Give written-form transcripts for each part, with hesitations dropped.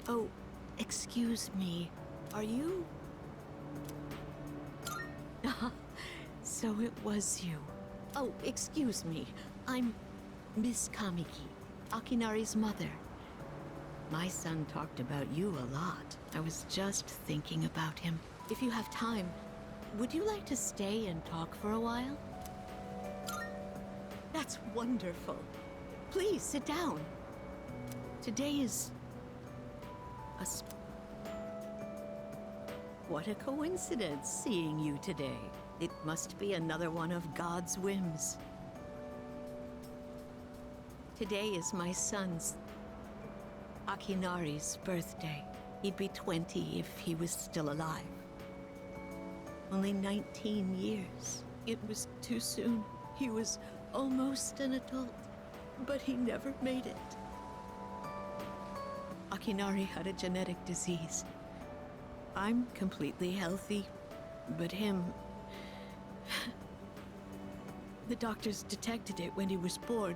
Oh, excuse me. Are you? So it was you. Oh, excuse me. I'm Miss Kamiki, Akinari's mother. My son talked about you a lot. I was just thinking about him. If you have time, would you like to stay and talk for a while? That's wonderful. Please sit down. Today is what a coincidence seeing you today. It must be another one of God's whims. Today is my son's, Akinari's, birthday. He'd be 20 if he was still alive. Only 19 years. It was too soon. He was almost an adult, but he never made it. Akinari had a genetic disease. I'm completely healthy, but him... The doctors detected it when he was born.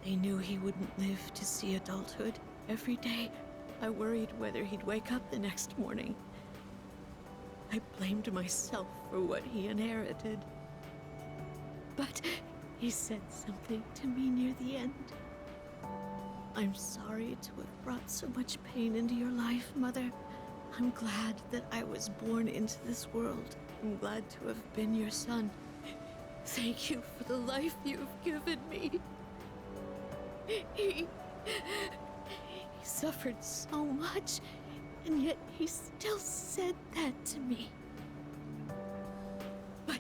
They knew he wouldn't live to see adulthood. Every day, I worried whether he'd wake up the next morning. I blamed myself for what he inherited. But he said something to me near the end. I'm sorry to have brought so much pain into your life, Mother. I'm glad that I was born into this world. I'm glad to have been your son. Thank you for the life you've given me. He suffered so much, and yet he still said that to me. But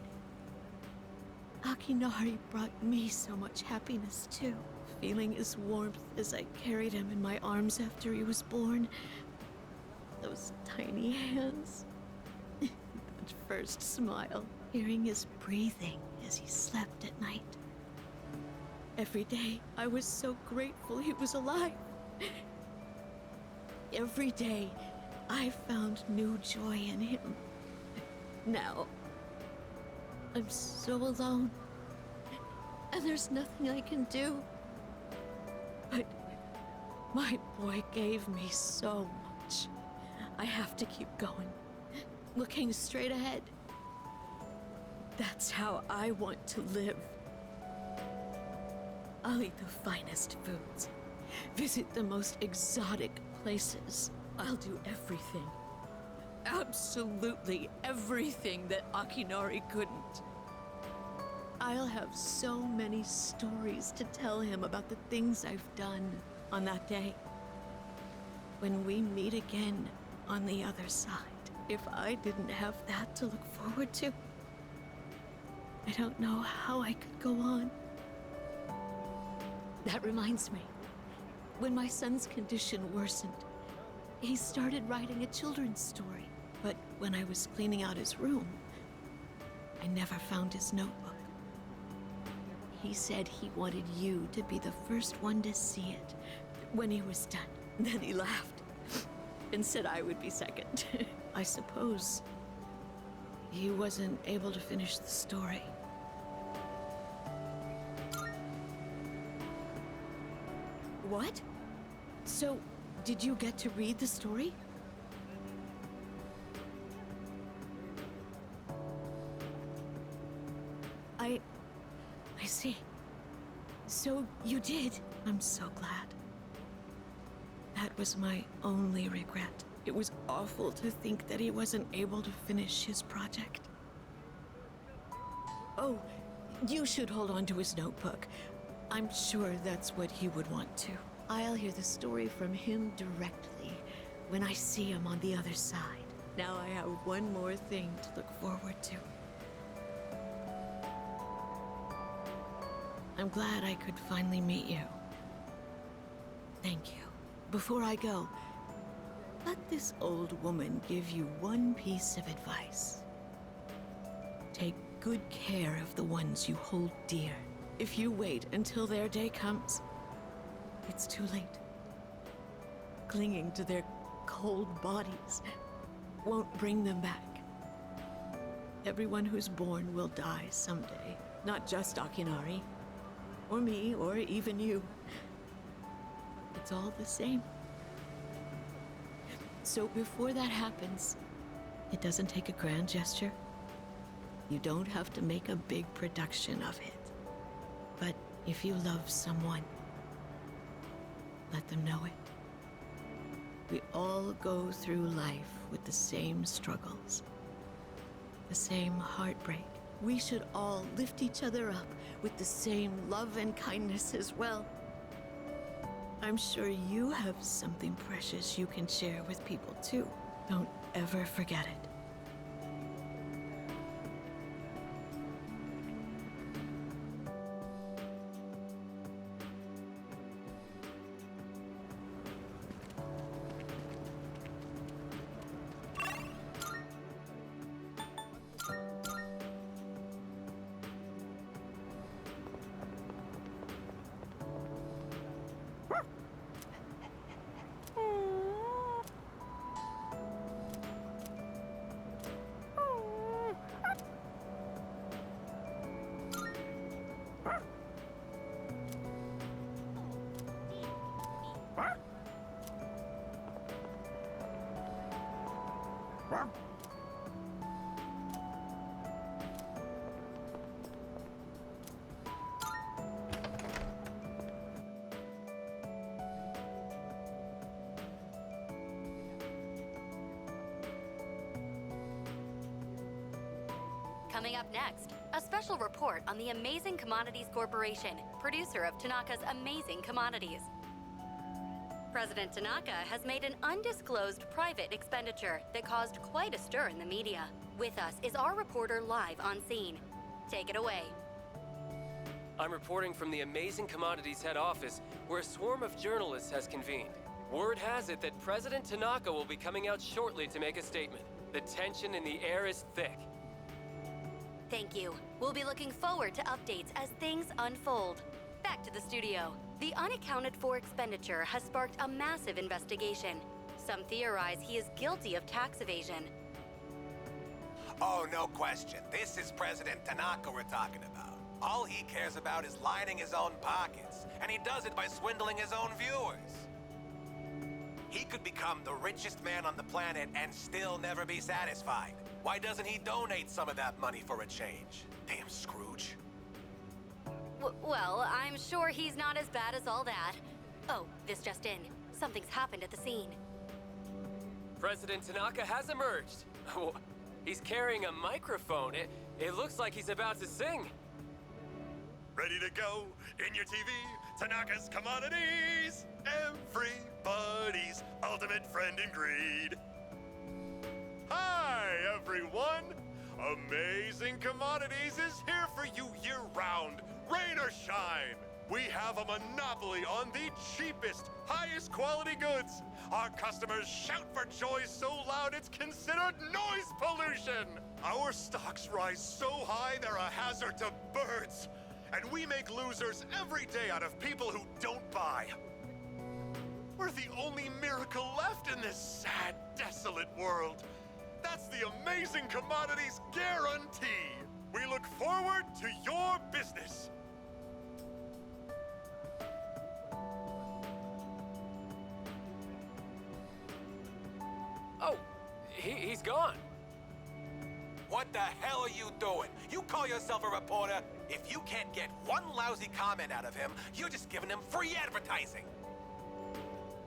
Akinari brought me so much happiness too. Feeling his warmth as I carried him in my arms after he was born. Those tiny hands. That first smile. Hearing his breathing as he slept at night. Every day, I was so grateful he was alive. Every day, I found new joy in him. Now, I'm so alone. And there's nothing I can do. But my boy gave me so much. I have to keep going, looking straight ahead. That's how I want to live. I'll eat the finest foods, visit the most exotic places. I'll do everything, absolutely everything that Akinari couldn't. I'll have so many stories to tell him about the things I've done on that day. When we meet again on the other side, if I didn't have that to look forward to, I don't know how I could go on. That reminds me, when my son's condition worsened, he started writing a children's story. But when I was cleaning out his room, I never found his notebook. He said he wanted you to be the first one to see it when he was done. Then he laughed and said I would be second. I suppose he wasn't able to finish the story. What? So, did you get to read the story? I see. So you did. I'm so glad. That was my only regret. It was awful to think that he wasn't able to finish his project. Oh, you should hold on to his notebook. I'm sure that's what he would want to. I'll hear the story from him directly when I see him on the other side. Now I have one more thing to look forward to. I'm glad I could finally meet you. Thank you. Before I go, let this old woman give you one piece of advice. Take good care of the ones you hold dear. If you wait until their day comes, it's too late. Clinging to their cold bodies won't bring them back. Everyone who's born will die someday. Not just Akinari, or me, or even you. It's all the same. So before that happens, it doesn't take a grand gesture. You don't have to make a big production of it. But if you love someone, let them know it. We all go through life with the same struggles, the same heartbreak. We should all lift each other up with the same love and kindness as well. I'm sure you have something precious you can share with people too. Don't ever forget it. Coming up next, a special report on the Amazing Commodities Corporation, producer of Tanaka's Amazing Commodities. President Tanaka has made an undisclosed private expenditure that caused quite a stir in the media. With us is our reporter live on scene. Take it away. I'm reporting from the Amazing Commodities head office, where a swarm of journalists has convened. Word has it that President Tanaka will be coming out shortly to make a statement. The tension in the air is thick. Thank you. We'll be looking forward to updates as things unfold. Back to the studio. The unaccounted for expenditure has sparked a massive investigation. Some theorize he is guilty of tax evasion. Oh, no question. This is President Tanaka we're talking about. All he cares about is lining his own pockets, and he does it by swindling his own viewers. He could become the richest man on the planet and still never be satisfied. Why doesn't he donate some of that money for a change? Damn Scrooge. Well, I'm sure he's not as bad as all that. Oh, this just in. Something's happened at the scene. President Tanaka has emerged. He's carrying a microphone. It looks like he's about to sing. Ready to go in your TV? Tanaka's Commodities! Everybody's ultimate friend in greed. Hi, everyone! Amazing Commodities is here for you year-round, rain or shine. We have a monopoly on the cheapest, highest quality goods. Our customers shout for joy so loud it's considered noise pollution. Our stocks rise so high they're a hazard to birds. And we make losers every day out of people who don't buy. We're the only miracle left in this sad, desolate world. That's the Amazing Commodities guarantee. We look forward to your business. Oh, he's gone. What the hell are you doing? You call yourself a reporter? If you can't get one lousy comment out of him, you're just giving him free advertising.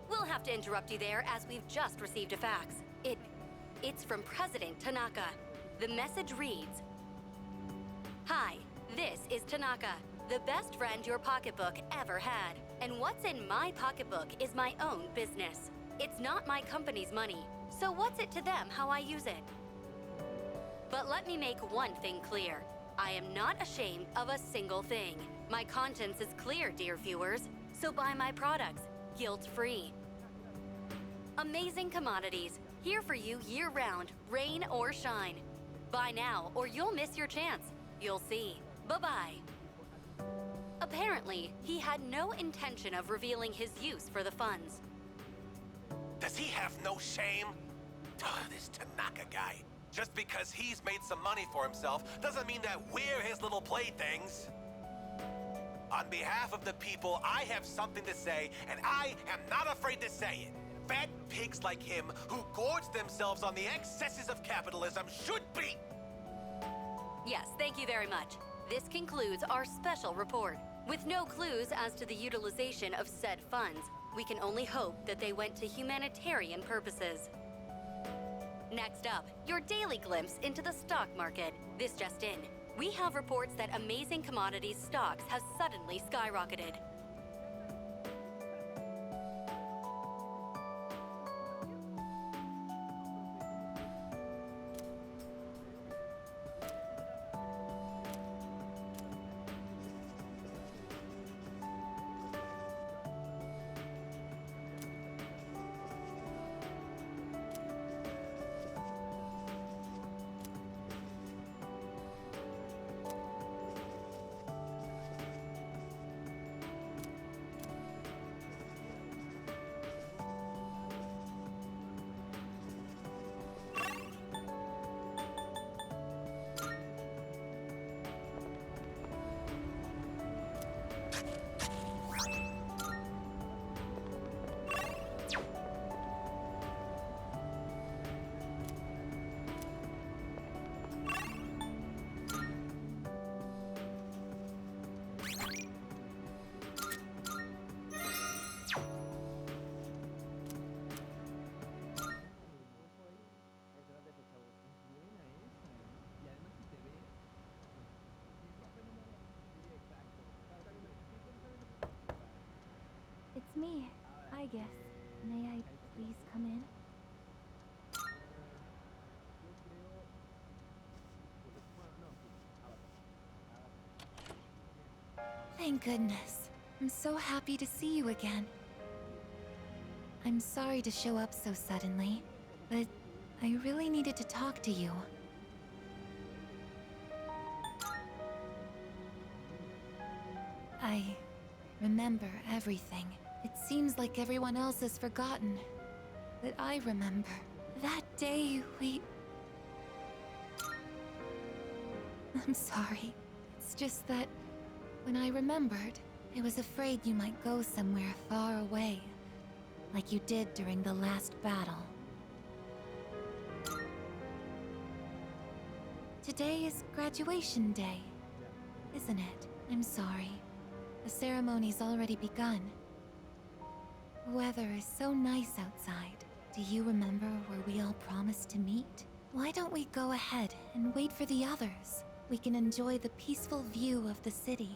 We'll have to interrupt you there as we've just received a fax. It's from President Tanaka. The message reads, "Hi, this is Tanaka, the best friend your pocketbook ever had. And what's in my pocketbook is my own business. It's not my company's money, so what's it to them how I use it? But let me make one thing clear. I am not ashamed of a single thing. My conscience is clear, dear viewers, so buy my products, guilt-free. Amazing Commodities, here for you year-round, rain or shine. Buy now or you'll miss your chance. You'll see. Bye-bye." Apparently, he had no intention of revealing his use for the funds. Does he have no shame? This Tanaka guy. Just because he's made some money for himself doesn't mean that we're his little playthings. On behalf of the people, I have something to say, and I am not afraid to say it. Fat pigs like him who gorge themselves on the excesses of capitalism should be... Yes, thank you very much. This concludes our special report. With no clues as to the utilization of said funds, we can only hope that they went to humanitarian purposes. Next up, your daily glimpse into the stock market. This just in. We have reports that Amazing Commodities stocks have suddenly skyrocketed. It's me, I guess. May I please come in? Thank goodness. I'm so happy to see you again. I'm sorry to show up so suddenly, but I really needed to talk to you. I remember everything. It seems like everyone else has forgotten. But I remember. That day we... I'm sorry. It's just that when I remembered, I was afraid you might go somewhere far away. Like you did during the last battle. Today is graduation day, isn't it? I'm sorry. The ceremony's already begun. The weather is so nice outside. Do you remember where we all promised to meet? Why don't we go ahead and wait for the others? We can enjoy the peaceful view of the city.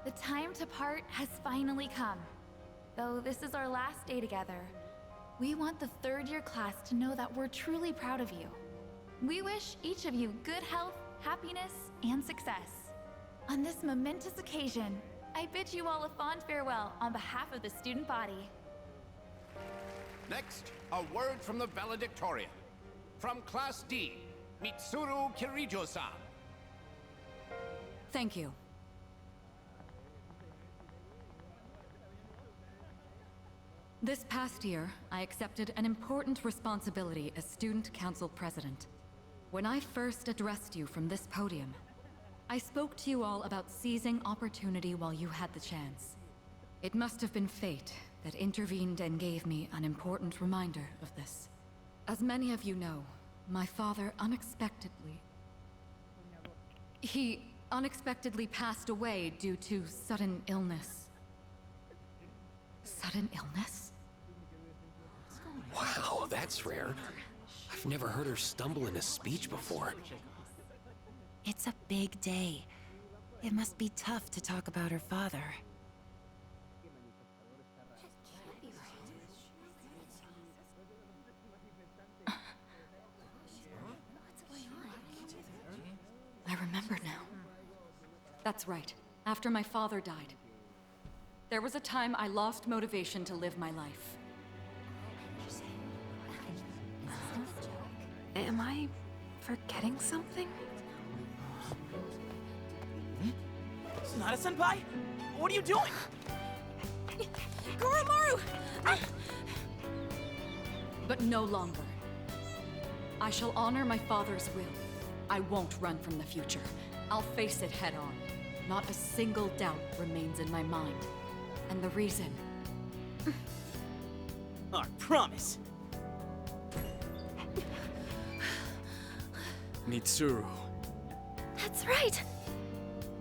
The time to part has finally come. Though this is our last day together, we want the third-year class to know that we're truly proud of you. We wish each of you good health, happiness, and success. On this momentous occasion, I bid you all a fond farewell on behalf of the student body. Next, a word from the valedictorian. From Class D, Mitsuru Kirijo-san. Thank you. This past year, I accepted an important responsibility as Student Council President. When I first addressed you from this podium, I spoke to you all about seizing opportunity while you had the chance. It must have been fate that intervened and gave me an important reminder of this. As many of you know, my father He unexpectedly passed away due to sudden illness. Sudden illness? Wow, that's rare. I've never heard her stumble in a speech before. It's a big day. It must be tough to talk about her father. I remember now. That's right. After my father died, there was a time I lost motivation to live my life. Am I forgetting something? Sonata-senpai? What are you doing? Goromaru! But no longer. I shall honor my father's will. I won't run from the future. I'll face it head on. Not a single doubt remains in my mind. And the reason... I promise. Mitsuru. That's right!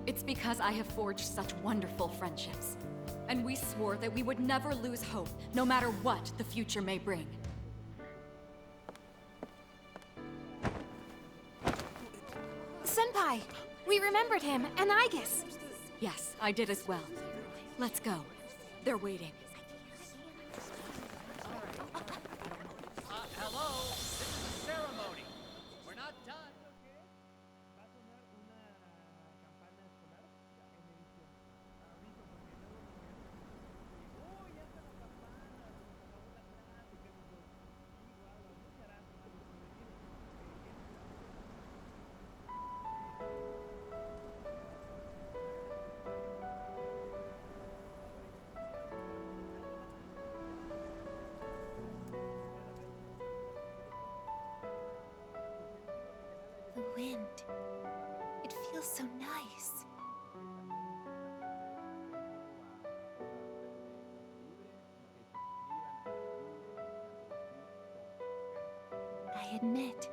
It's because I have forged such wonderful friendships. And we swore that we would never lose hope, no matter what the future may bring. Senpai! We remembered him, and Aigis! Yes, I did as well. Let's go. They're waiting. Hello, this is a ceremony. We're not done. The wind. It feels so nice. I admit,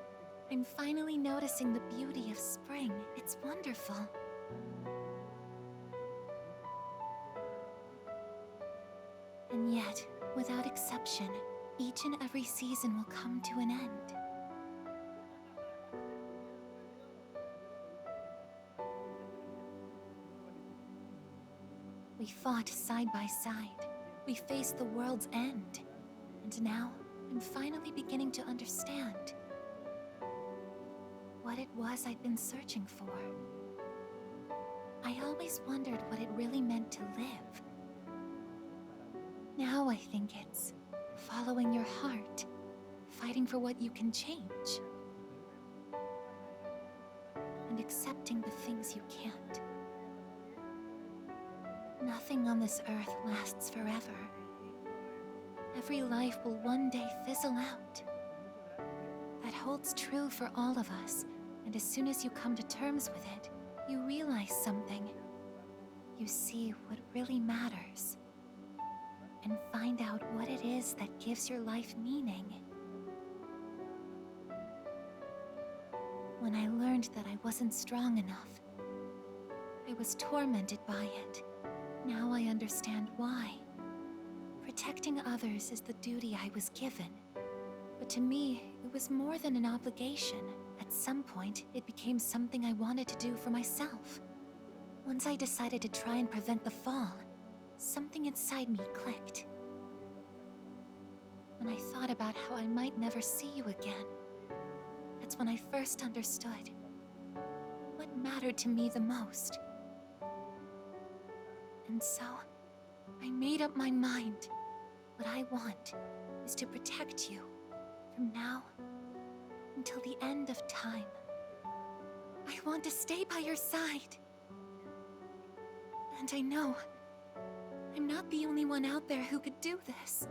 I'm finally noticing the beauty of spring. It's wonderful. And yet, without exception, each and every season will come to an end. We fought side by side. We faced the world's end. And now, I'm finally beginning to understand what it was I'd been searching for. I always wondered what it really meant to live. Now I think it's following your heart, fighting for what you can change, and accepting the things you can't. Nothing on this earth lasts forever. Every life will one day fizzle out. That holds true for all of us, and as soon as you come to terms with it, you realize something. You see what really matters, and find out what it is that gives your life meaning. When I learned that I wasn't strong enough, I was tormented by it. Now I understand why. Protecting others is the duty I was given. But to me, it was more than an obligation. At some point, it became something I wanted to do for myself. Once I decided to try and prevent the fall, something inside me clicked. When I thought about how I might never see you again, that's when I first understood what mattered to me the most. And so, I made up my mind. What I want is to protect you from now until the end of time. I want to stay by your side. And I know I'm not the only one out there who could do this.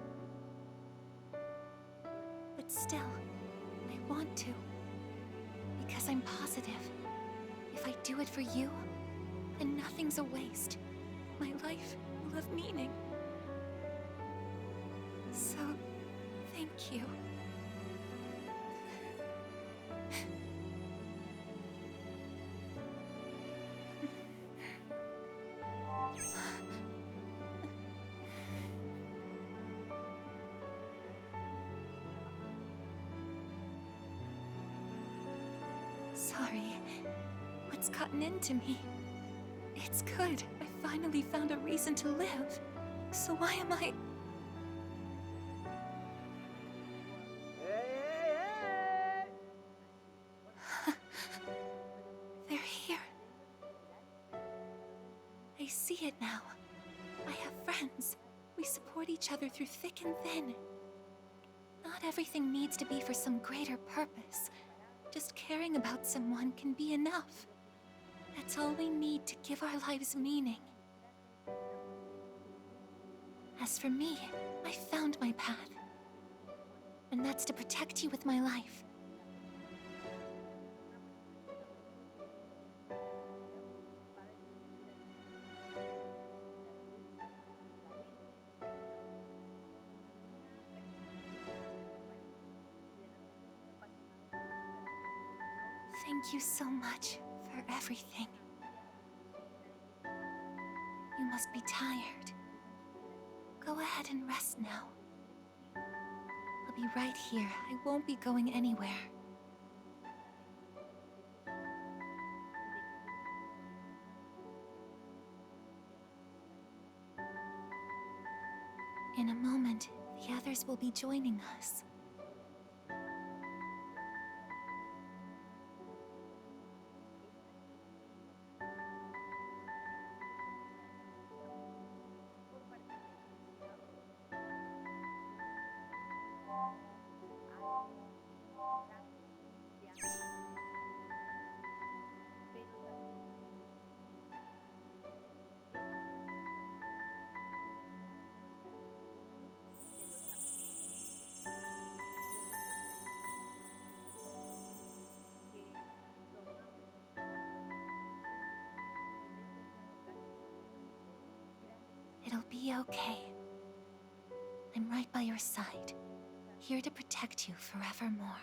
But still, I want to. Because I'm positive, if I do it for you, then nothing's a waste. My life will have meaning. So, thank you. Sorry. What's gotten into me? It's good. I finally found a reason to live. So why am I... They're here. I see it now. I have friends. We support each other through thick and thin. Not everything needs to be for some greater purpose. Just caring about someone can be enough. That's all we need to give our lives meaning. As for me, I found my path. And that's to protect you with my life. Thank you so much for everything. You must be tired. Go ahead and rest now. I'll be right here. I won't be going anywhere. In a moment, the others will be joining us. It'll be okay. I'm right by your side, here to protect you forevermore.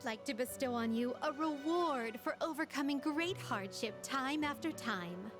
I'd like to bestow on you a reward for overcoming great hardship time after time.